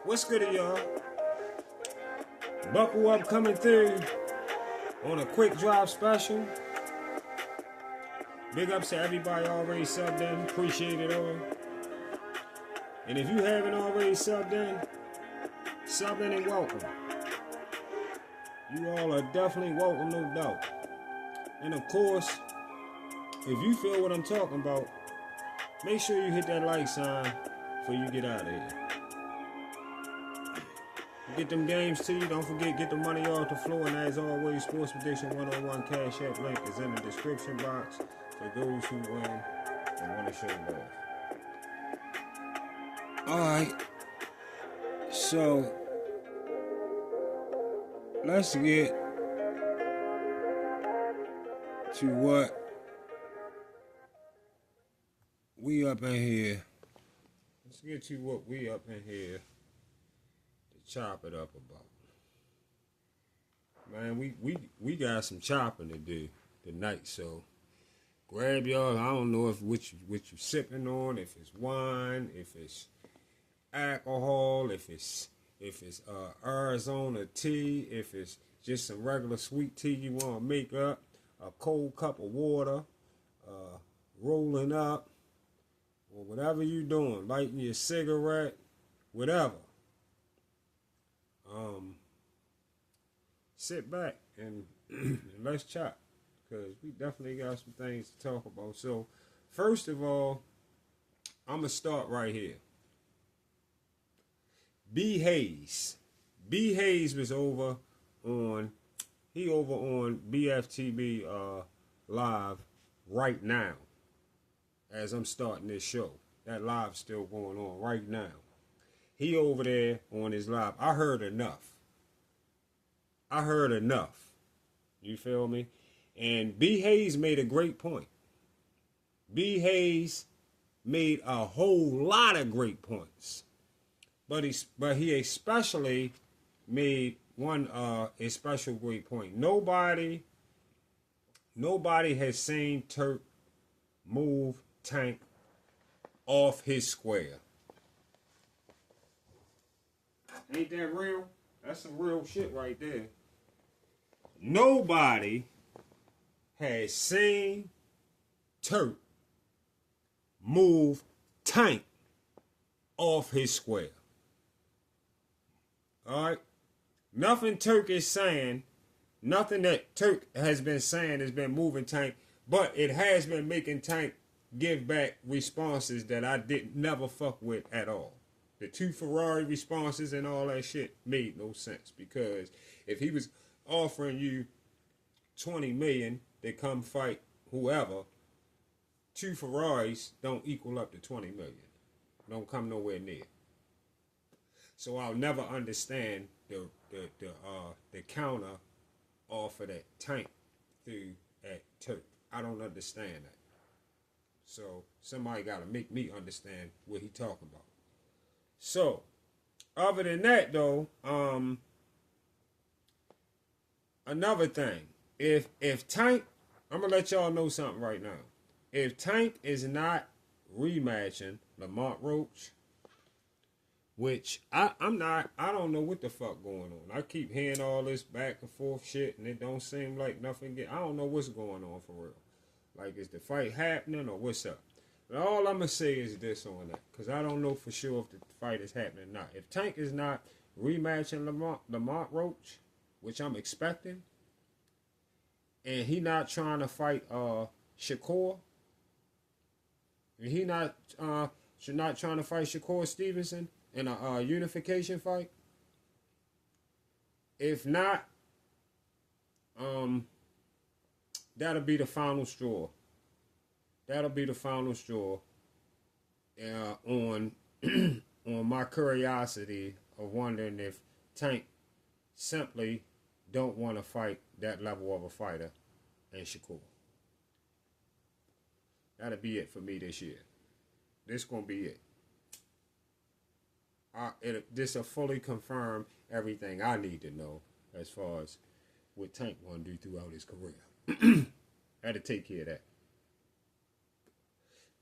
What's good, y'all? Buckle up, coming through on a quick drive special. Big ups to everybody already subbed in. Appreciate it all. And if you haven't already subbed in, sub in and welcome. You all are definitely welcome, no doubt. And of course, if you feel what I'm talking about, make sure you hit that like sign before you get out of here. Get them games to you. Don't forget, get the money off the floor. And as always, Sports Prediction101 Cash App link is in the description box for those who win and want to show love. Alright. So, let's get to what we up in here. Let's get to what we up in here to chop it up about. Man, we got some chopping to do tonight, so grab y'all. I don't know if what you sipping on, if it's wine, if it's alcohol, if it's Arizona tea, if it's just some regular sweet tea you want to make up, a cold cup of water, rolling up, or whatever you doing, lighting your cigarette, whatever. Sit back and let's chat, because we definitely got some things to talk about. So, first of all, I'm going to start right here. B. Hayes was over on BFTB live right now as I'm starting this show. That live's still going on right now. He over there on his live. I heard enough. You feel me? And B. Hayes made a great point. B. Hayes made a whole lot of great points. But he especially made one special great point. Nobody has seen Turk move Tank off his square. Ain't that real? That's some real shit right there. Nobody has seen Turk move Tank off his square. Alright? Nothing Turk is saying, nothing that Turk has been saying has been moving Tank, but it has been making Tank give back responses that I didn't never fuck with at all. The 2 Ferrari responses and all that shit made no sense, because if he was offering you $20 million to come fight whoever, 2 Ferraris don't equal up to $20 million. Don't come nowhere near. So I'll never understand the counter offer that Tank threw at Turk. I don't understand that. So somebody got to make me understand what he talking about. So, other than that though, another thing, if Tank, I'm gonna let y'all know something right now. If Tank is not rematching Lamont Roach, which I don't know what the fuck going on. I keep hearing all this back and forth shit, and it don't seem like nothing I don't know what's going on for real. Like, is the fight happening or what's up? But all I'm going to say is this on that, because I don't know for sure if the fight is happening or not. If Tank is not rematching Lamont Roach, which I'm expecting, and he not trying to fight Shakur, and he not trying to fight Shakur Stevenson in a unification fight, if not, that'll be the final straw. That'll be the final straw on on my curiosity of wondering if Tank simply don't want to fight that level of a fighter in Shakur. That'll be it for me this year. This gonna be it. This will fully confirm everything I need to know as far as what Tank want to do throughout his career. That'll take care of that.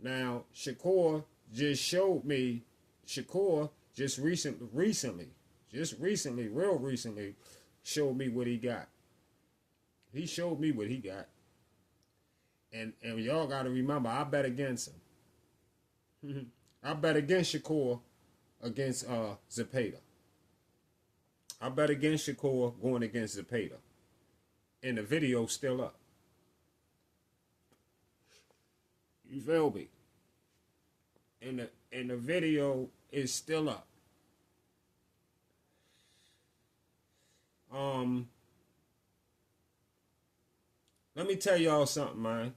Now, Shakur just showed me Shakur just recently, real recently, showed me what he got. He showed me what he got. And y'all got to remember, I bet against him. I bet against Shakur against Zepeda. I bet against Shakur going against Zepeda. And the video's still up. You feel me? And the video is still up. Let me tell y'all something, man.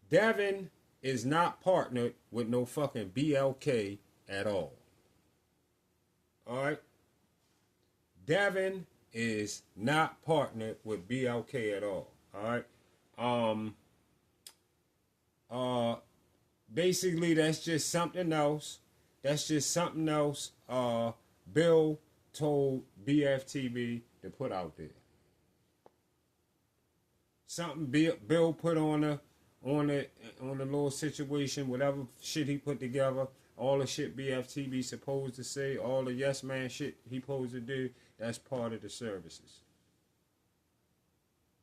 Devin is not partnered with no fucking BLK at all. Alright? Devin is not partnered with BLK at all. Alright? Basically, that's just something else. Bill told BFTB to put out there. Something Bill put on the little situation, whatever shit he put together, all the shit BFTB supposed to say, all the yes man shit he supposed to do, that's part of the services.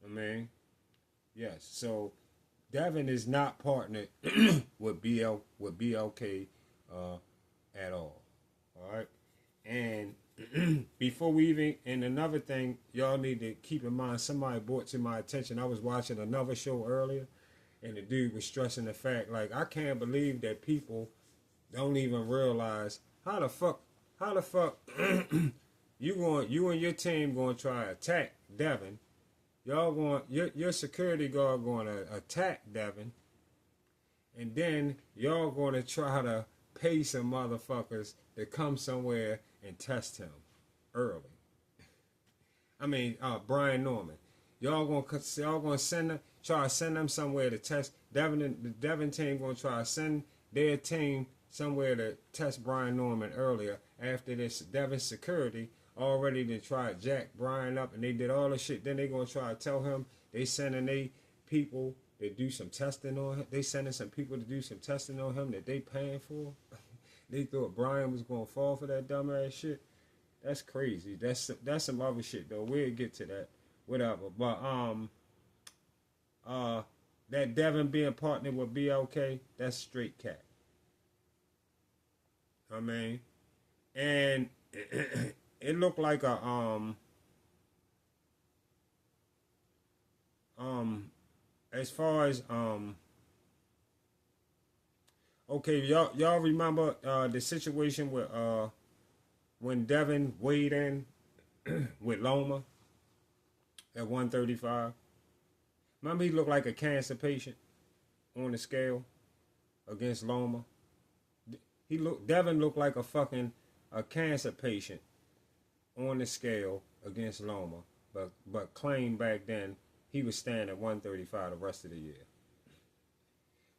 I mean, yes. So Devin is not partnered with BLK at all. All right, and before we even, and another thing y'all need to keep in mind, somebody brought to my attention, I was watching another show earlier, and the dude was stressing the fact, like, I can't believe that people don't even realize how the fuck you and your team going to try to attack Devin. Y'all going, your security guard going to attack Devin, and then y'all going to try to pay some motherfuckers to come somewhere and test him early. I mean, Brian Norman. Y'all gonna try to send them somewhere to test Devin. And the Devin team gonna try to send their team somewhere to test Brian Norman earlier after this Devin security already to try to jack Brian up, and they did all the shit. Then they gonna try to tell him they sending they people to do some testing on him. They sending some people to do some testing on him that they paying for. They thought Brian was gonna fall for that dumbass shit. That's crazy. That's some other shit though. We'll get to that. Whatever. But that Devin being partnered with BLK, that's straight cat. I mean, and it looked like a as far as okay, y'all remember the situation with when Devin weighed in with Loma at 135? Remember he looked like a cancer patient on the scale against Loma? Devin looked like a cancer patient on the scale against Loma, but claimed back then he was standing at 135 the rest of the year.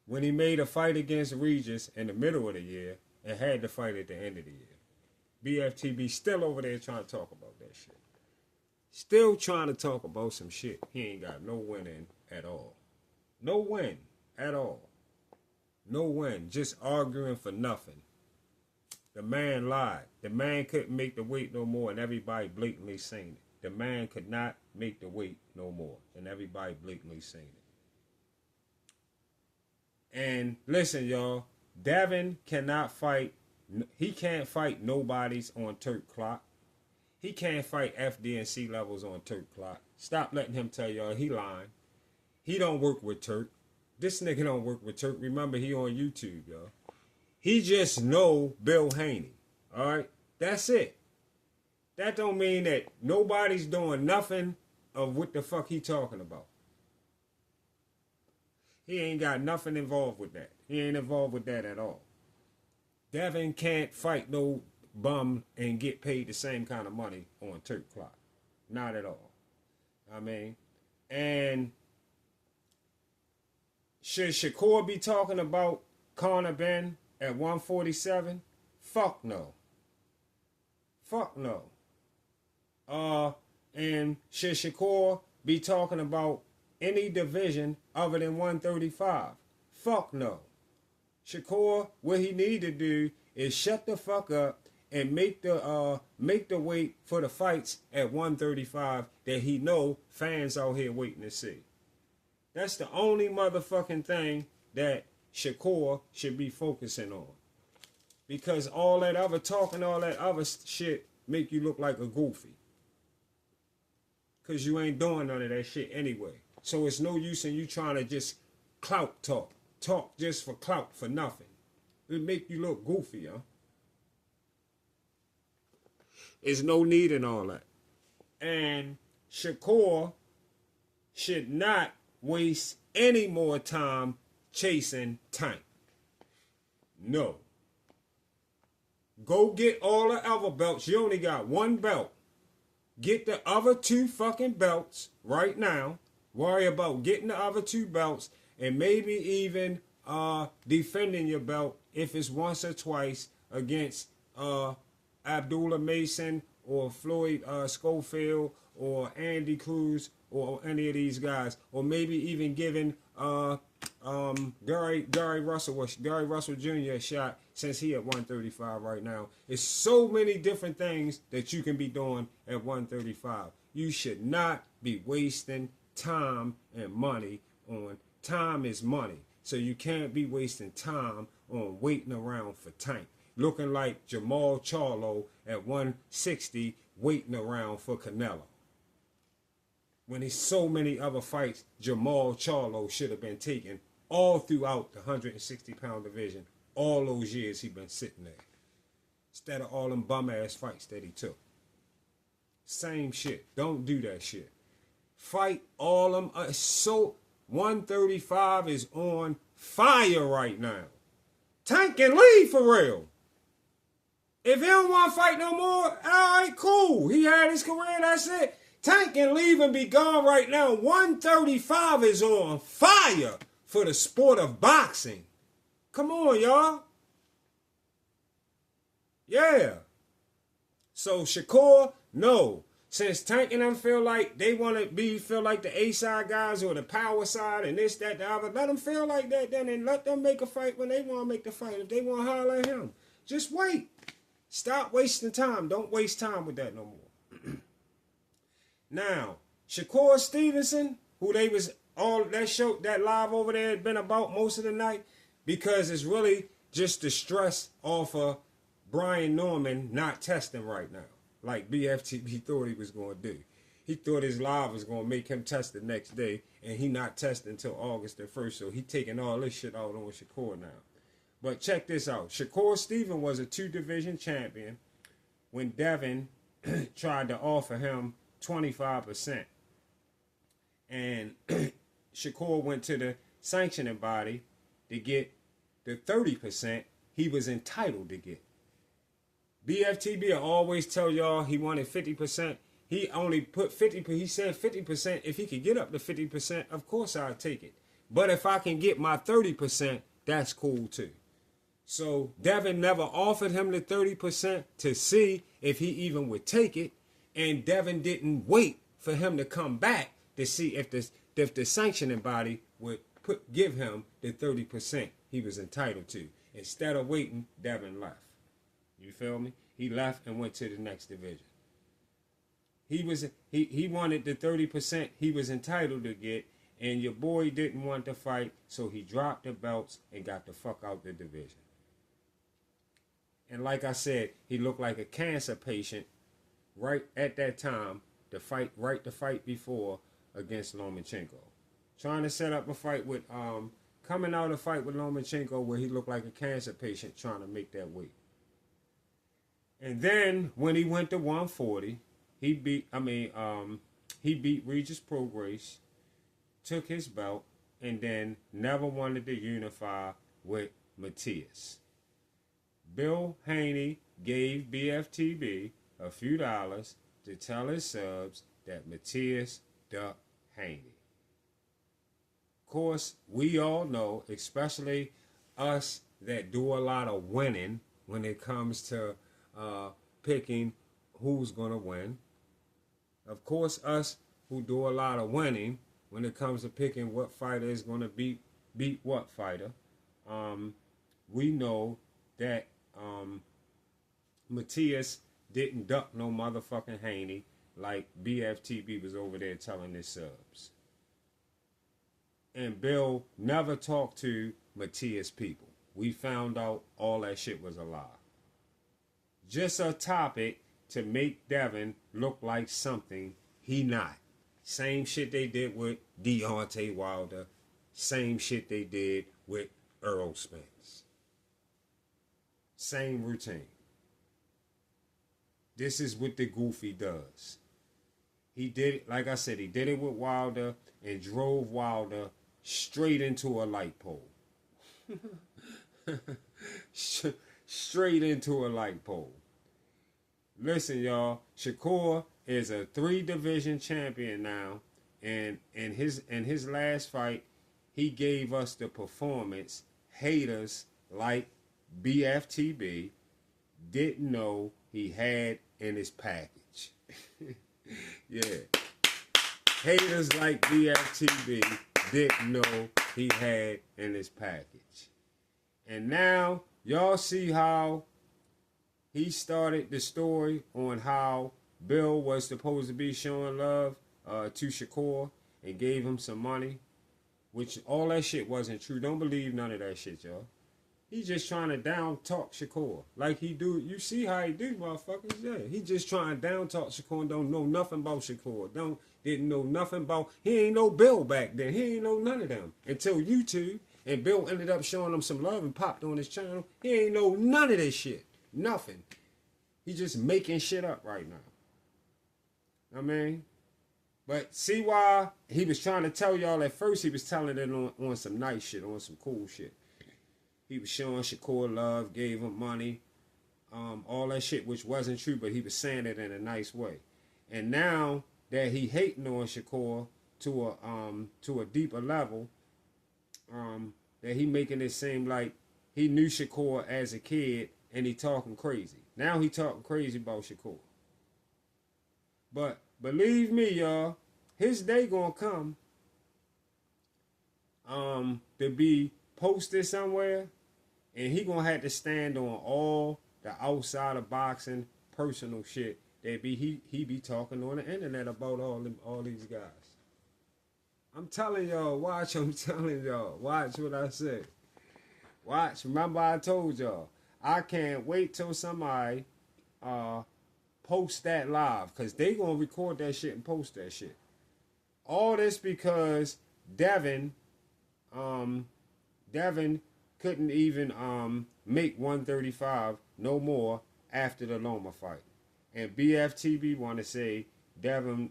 When he made a fight against Regis in the middle of the year and had to fight at the end of the year, BFTB still over there trying to talk about that shit. Still trying to talk about some shit he ain't got no win in at all. No win at all. No win. Just arguing for nothing. The man lied. The man couldn't make the weight no more, and everybody blatantly seen it. The man could not make the weight no more, and everybody blatantly seen it. And listen, y'all, Devin cannot fight. He can't fight nobodies on Turk clock. He can't fight FD&C levels on Turk clock. Stop letting him tell y'all he lying. He don't work with Turk. This nigga don't work with Turk. Remember, he on YouTube, y'all. He just know Bill Haney. All right? That's it. That don't mean that nobody's doing nothing of what the fuck he talking about. He ain't got nothing involved with that. He ain't involved with that at all. Devin can't fight no bum and get paid the same kind of money on Turk clock. Not at all. I mean, and should Shakur be talking about Conor Ben at 147? Fuck no. Fuck no. And should Shakur be talking about any division other than 135? Fuck no. Shakur, what he need to do is shut the fuck up and make the weight for the fights at 135 that he know fans out here waiting to see. That's the only motherfucking thing that Shakur should be focusing on. Because all that other talking, all that other shit make you look like a goofy. Because you ain't doing none of that shit anyway. So it's no use in you trying to just clout talk. Talk just for clout for nothing. It make you look goofy, huh? There's no need in all that. And Shakur should not waste any more time chasing Tank. No. Go get all the other belts. You only got one belt. Get the other two fucking belts right now. Worry about getting the other two belts and maybe even defending your belt if it's once or twice against Abdullah Mason or Floyd Schofield or Andy Cruz or any of these guys, or maybe even giving Gary Russell Jr. a shot since he at 135 right now. It's so many different things that you can be doing at 135. You should not be wasting time and money on time is money. So you can't be wasting time on waiting around for Tank. Looking like Jamal Charlo at 160 waiting around for Canelo. When there's so many other fights Jamal Charlo should have been taking all throughout the 160-pound division. All those years he been sitting there. Instead of all them bum-ass fights that he took. Same shit. Don't do that shit. Fight all them. So 135 is on fire right now. Tank can leave for real. If he don't want to fight no more, all right, cool. He had his career, that's it. Tank can leave and be gone right now. 135 is on fire for the sport of boxing. Come on, y'all. Yeah. So Shakur, no. Since Tank and them feel like they want to feel like the A-side guys or the power side and this, that, the other, let them feel like that then and let them make a fight when they want to make the fight. If they want to holler at him, just wait. Stop wasting time. Don't waste time with that no more. Now, Shakur Stevenson, who they was all that show, that live over there had been about most of the night, because it's really just the stress off of Brian Norman not testing right now, like BFTB thought he was going to do. He thought his live was going to make him test the next day, and he not testing until August the 1st, so he taking all this shit out on Shakur now. But check this out. Shakur Stevenson was a 2-division champion when Devin tried to offer him 25%. And Shakur went to the sanctioning body to get the 30% he was entitled to get. BFTB will always tell y'all he wanted 50%. He only put 50%. He said 50%. If he could get up to 50%, of course I'll take it. But if I can get my 30%, that's cool too. So Devin never offered him the 30% to see if he even would take it. And Devin didn't wait for him to come back to see if the sanctioning body would give him the 30% he was entitled to. Instead of waiting, Devin left. You feel me? He left and went to the next division. He wanted the 30% he was entitled to get, and your boy didn't want to fight, so he dropped the belts and got the fuck out the division. And like I said, he looked like a cancer patient right at that time, the fight before against Lomachenko. Trying to set up a fight with, coming out a fight with Lomachenko where he looked like a cancer patient trying to make that weight. And then when he went to 140, he beat Regis Prograis, took his belt, and then never wanted to unify with Matias. Bill Haney gave BFTB a few dollars to tell his subs that Matias ducked Haney. Of course, we all know, especially us that do a lot of winning when it comes to picking who's going to win. Of course, us who do a lot of winning when it comes to picking what fighter is going to beat what fighter, we know that Matias didn't duck no motherfucking Haney like BFTB was over there telling his subs. And Bill never talked to Matias people. We found out all that shit was a lie. Just a topic to make Devin look like something he not. Same shit they did with Deontay Wilder. Same shit they did with Earl Spence. Same routine. This is what the goofy does. He did it, like I said, he did it with Wilder and drove Wilder straight into a light pole. Straight into a light pole. Listen, y'all, Shakur is a 3-division champion now, and in his last fight, he gave us the performance haters like BFTB didn't know he had in his package. Yeah. Haters like BFTB didn't know he had in his package. And now, y'all see how he started the story on how Bill was supposed to be showing love to Shakur and gave him some money, which all that shit wasn't true. Don't believe none of that shit, y'all. He just trying to down talk Shakur like he do. You see how he do, motherfuckers? Yeah, he just trying to down talk Shakur and don't know nothing about Shakur. Didn't know nothing about. He ain't know Bill back then. He ain't know none of them until YouTube. And Bill ended up showing him some love and popped on his channel. He ain't know none of this shit. Nothing. He just making shit up right now. I mean, but see why he was trying to tell y'all at first. He was telling it on some nice shit, on some cool shit. He was showing Shakur love, gave him money, all that shit, which wasn't true, but he was saying it in a nice way. And now that he hating on Shakur to a deeper level, that he making it seem like he knew Shakur as a kid and he talking crazy. Now he talking crazy about Shakur. But believe me, y'all, his day gonna come to be posted somewhere, and he gonna have to stand on all the outside of boxing personal shit that he be talking on the internet about all these guys. I'm telling y'all, watch. I'm telling y'all, watch what I say. Watch. Remember I told y'all, I can't wait till somebody post that live, because they gonna record that shit and post that shit. All this because Devin couldn't even make 135 no more after the Loma fight. And BFTB want to say Devin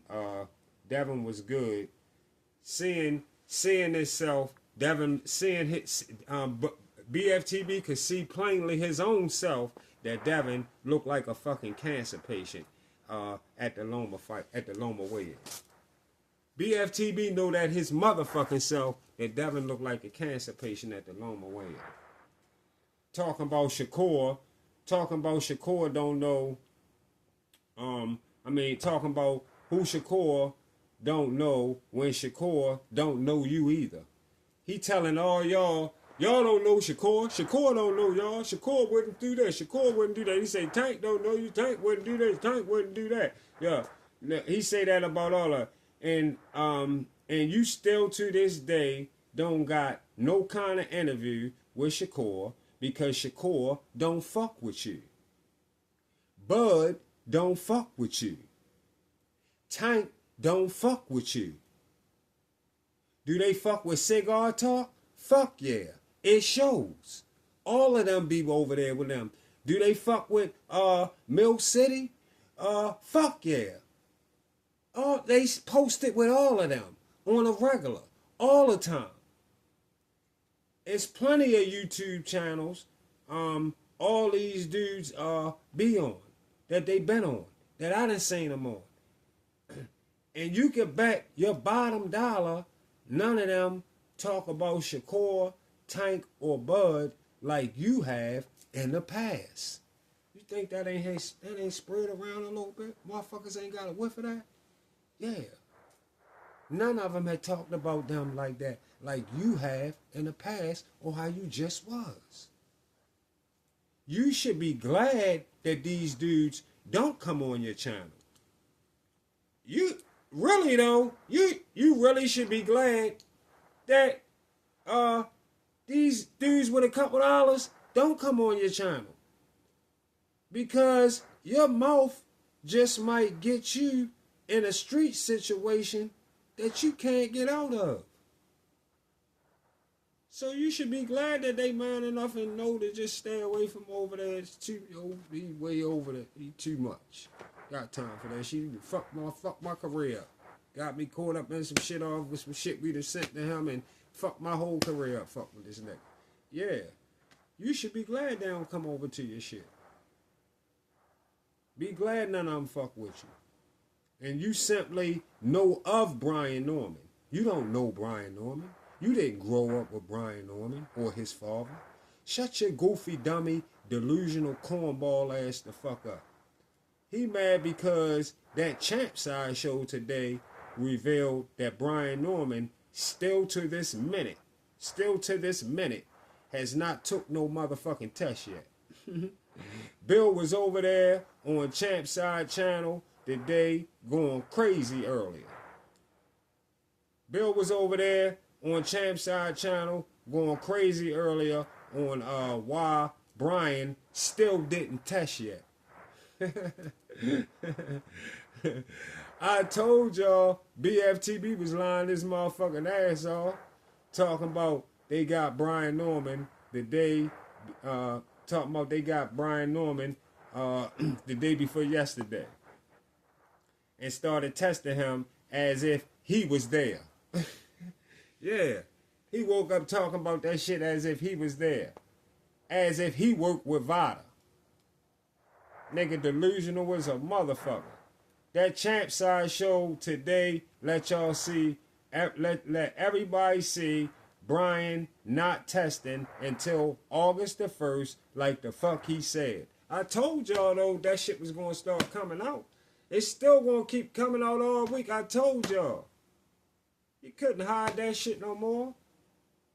was good. Seeing itself, Devin seeing his BFTB could see plainly his own self that Devin looked like a fucking cancer patient at the Loma fight, at the Loma weigh-in. BFTB know that his motherfucking self that Devin looked like a cancer patient at the Loma weigh-in. Talking about Shakur don't know. Talking about who Shakur don't know when Shakur don't know you either. He telling all y'all don't know Shakur. Shakur don't know y'all. Shakur wouldn't do that. Shakur wouldn't do that. He say Tank don't know you. Tank wouldn't do that. Tank wouldn't do that. Yeah, he say that about all of. And you still to this day don't got no kind of interview with Shakur because Shakur don't fuck with you. Bud don't fuck with you. Tank don't fuck with you. Do they fuck with Cigar Talk? Fuck yeah. It shows. All of them be over there with them. Do they fuck with Milk City? Fuck yeah. They post it with all of them on a regular, all the time. It's plenty of YouTube channels all these dudes be on, that they been on, that I done seen them on. And you can bet your bottom dollar none of them talk about Shakur, Tank, or Bud like you have in the past. You think that ain't spread around a little bit? Motherfuckers ain't got a whiff of that? Yeah. None of them had talked about them like that, like you have in the past, or how you just was. you should be glad that these dudes don't come on your channel. You really though, you really should be glad that these dudes with a couple dollars don't come on your channel. Because your mouth just might get you in a street situation that you can't get out of. So you should be glad that they man enough and know to just stay away from over there. It's too, he way over there. He too much. Got time for that shit. Fuck my career up. Got me caught up in some shit off with some shit we done sent to him and fuck my whole career up. Fuck with this nigga. Yeah. You should be glad they don't come over to your shit. Be glad none of them fuck with you. And you simply know of Brian Norman. You don't know Brian Norman. You didn't grow up with Brian Norman or his father. Shut your goofy, dummy, delusional cornball ass the fuck up. He mad because that Champ Side show today revealed that Brian Norman still to this minute, has not took no motherfucking test yet. Bill was over there on Champ Side channel today going crazy earlier. Bill was over there on Champ Side channel going crazy earlier on why Brian still didn't test yet. I told y'all BFTB was lying this motherfucking ass off, talking about they got Brian Norman the day, the day before yesterday, and started testing him as if he was there. Yeah, he woke up talking about that shit as if he was there, as if he worked with Vada. Nigga delusional as a motherfucker. That Champ Side show today let y'all see, let everybody see Brian not testing until August the 1st like the fuck he said. I told y'all though that shit was gonna start coming out. It's still gonna keep coming out all week. I told y'all. You couldn't hide that shit no more.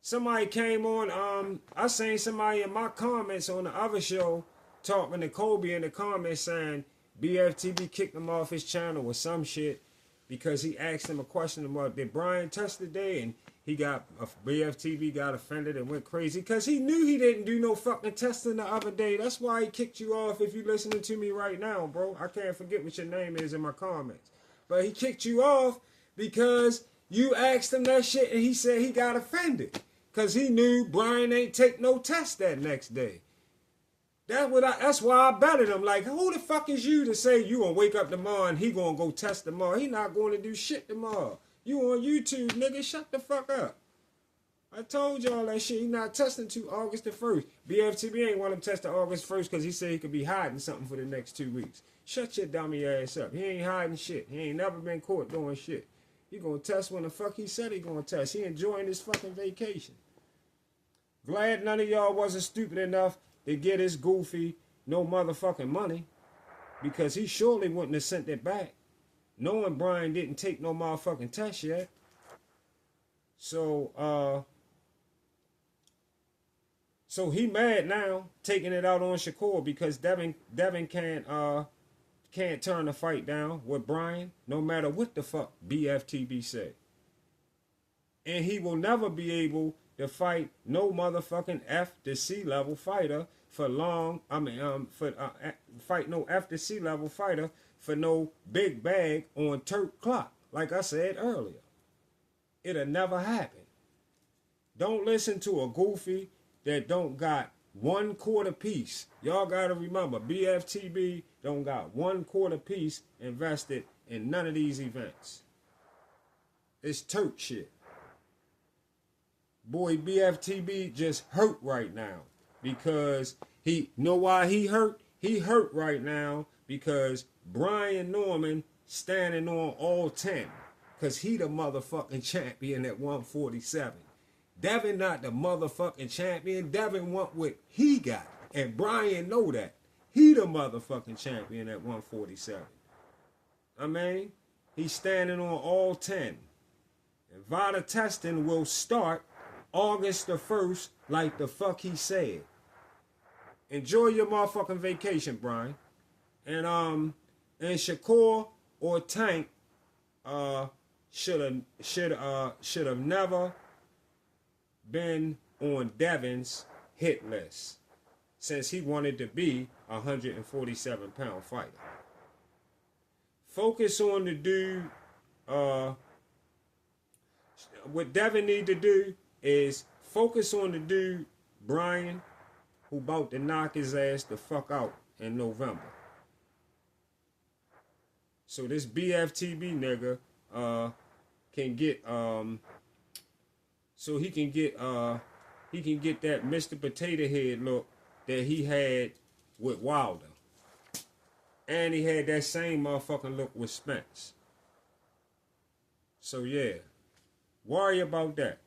Somebody came on, I seen somebody in my comments on the other show talking to Kobe in the comments saying BFTB kicked him off his channel or some shit because he asked him a question about did Brian test today, and BFTB got offended and went crazy because he knew he didn't do no fucking testing the other day. That's why he kicked you off. If you listening to me right now, bro, I can't forget what your name is in my comments, but he kicked you off because you asked him that shit and he said he got offended because he knew Brian ain't take no test that next day. That's why I betted him. Like, who the fuck is you to say you gonna wake up tomorrow and he gonna go test tomorrow? He not going to do shit tomorrow. You on YouTube, nigga, shut the fuck up. I told y'all that shit. He not testing to August the 1st. BFTB ain't want him testing August 1st because he said he could be hiding something for the next 2 weeks. Shut your dummy ass up. He ain't hiding shit. He ain't never been caught doing shit. He gonna test when the fuck he said he gonna test. He enjoying his fucking vacation. Glad none of y'all wasn't stupid enough to get his goofy no motherfucking money, because he surely wouldn't have sent it back knowing Brian didn't take no motherfucking test yet. So he mad now, taking it out on Shakur because Devin can't turn the fight down with Brian no matter what the fuck BFTB say. And he will never be able to fight no motherfucking F to C level fighter for long. Fight no F to C level fighter for no big bag on Turk clock. Like I said earlier, it'll never happen. Don't listen to a goofy that don't got 1/4 piece. Y'all gotta remember, BFTB don't got 1/4 piece invested in none of these events. It's Turk shit. Boy, BFTB just hurt right now because know why he hurt? He hurt right now because Brian Norman standing on all 10 because he the motherfucking champion at 147. Devin not the motherfucking champion. Devin want what he got, and Brian know that. He the motherfucking champion at 147. I mean, he's standing on all 10. And VADA testing will start August the 1st, like the fuck he said. Enjoy your motherfucking vacation, Brian. And Shakur or Tank should have never been on Devin's hit list, since he wanted to be a 147-pound fighter. Focus on the dude. What Devin need to do is focus on the dude, Brian, who about to knock his ass the fuck out in November. So this BFTB nigga can get so he can get that Mr. Potato Head look that he had with Wilder. And he had that same motherfucking look with Spence. So yeah, worry about that.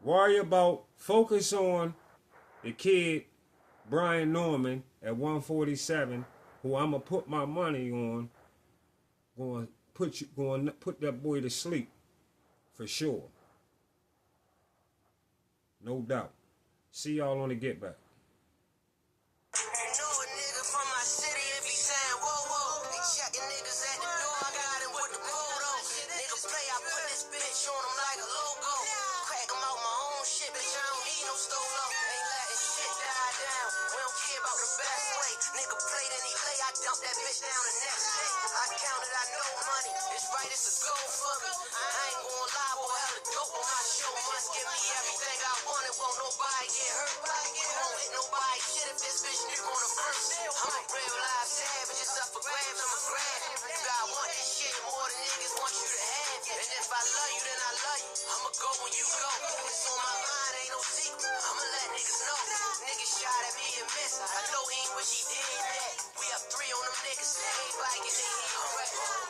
Worry about, focus on the kid, Brian Norman, at 147, who I'm going to put my money on, going to put that boy to sleep, for sure. No doubt. See y'all on the Get Back. That bitch down the next day. I counted, I know money. It's right, it's a go for me. I ain't gonna lie, boy, hella dope on my show. Must give me everything I wanted. Won't nobody get hurt. Won't hit nobody shit if this bitch nigga on the first. I'm a real life savage, it's up for grabs, I'ma grab it. You gotta want this shit more than niggas want you to have it. And if I love you, then I love you. I'ma go when you go. It's on my mind, ain't no secret. I'ma let niggas know. Niggas shot at me and missed. I know he ain't wish he did that. We up 3 on them niggas, they ain't biking it.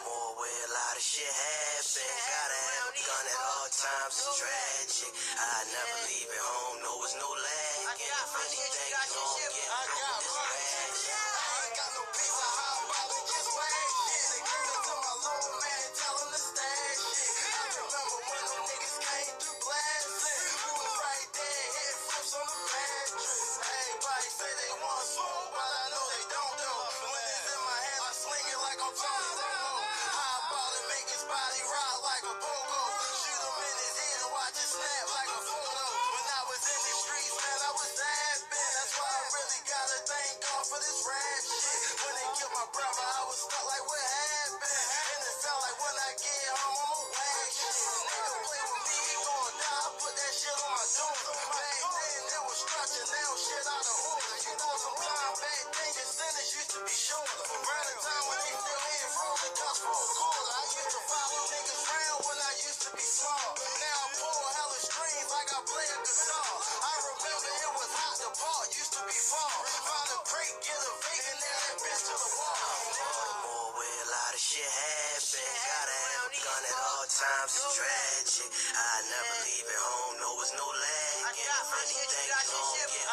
More where a lot of shit happen. Gotta have a gun at all times, it's tragic. I never leave it home, no, it's no lag. And if anything, you gon' get this bad. I ain't got no peace, I hop out and just wag shit. They turn it to my little man, tell him to stash shit. I remember when them niggas came through blasting. We was right there, hit flips on the mattress. Everybody say they want smoke, but I know they don't do. When it's in my hand, I swing it like I'm Tony Romo. Hop out and make his body rock like a pogo. Shoot him in his head and watch it snap like a photo. When I was in the streets, man, I was that bad. That's why I really gotta thank God for this rap shit. When they killed my brother, I was stuck like what happened. And it felt like when I get home, I'ma whack shit. Nigga play with me, he gon' die. I put that shit on my door. Back then, it was structure, now shit out of order. You know some blind back then, your sentence used to be shorter. Around the time when they still hit from the dust for a quarter. I used to follow niggas round when I used to be small. Now I pull hella strings like I play a guitar. I remember it was hot, the part used to be fall. Find a crate, get a vape, and nail that bitch to the wall. More where a lot of shit happen. Gotta have a gun at all times, it's tragic. I never leave it home, no, it's no lag. And if anything, you gon' get this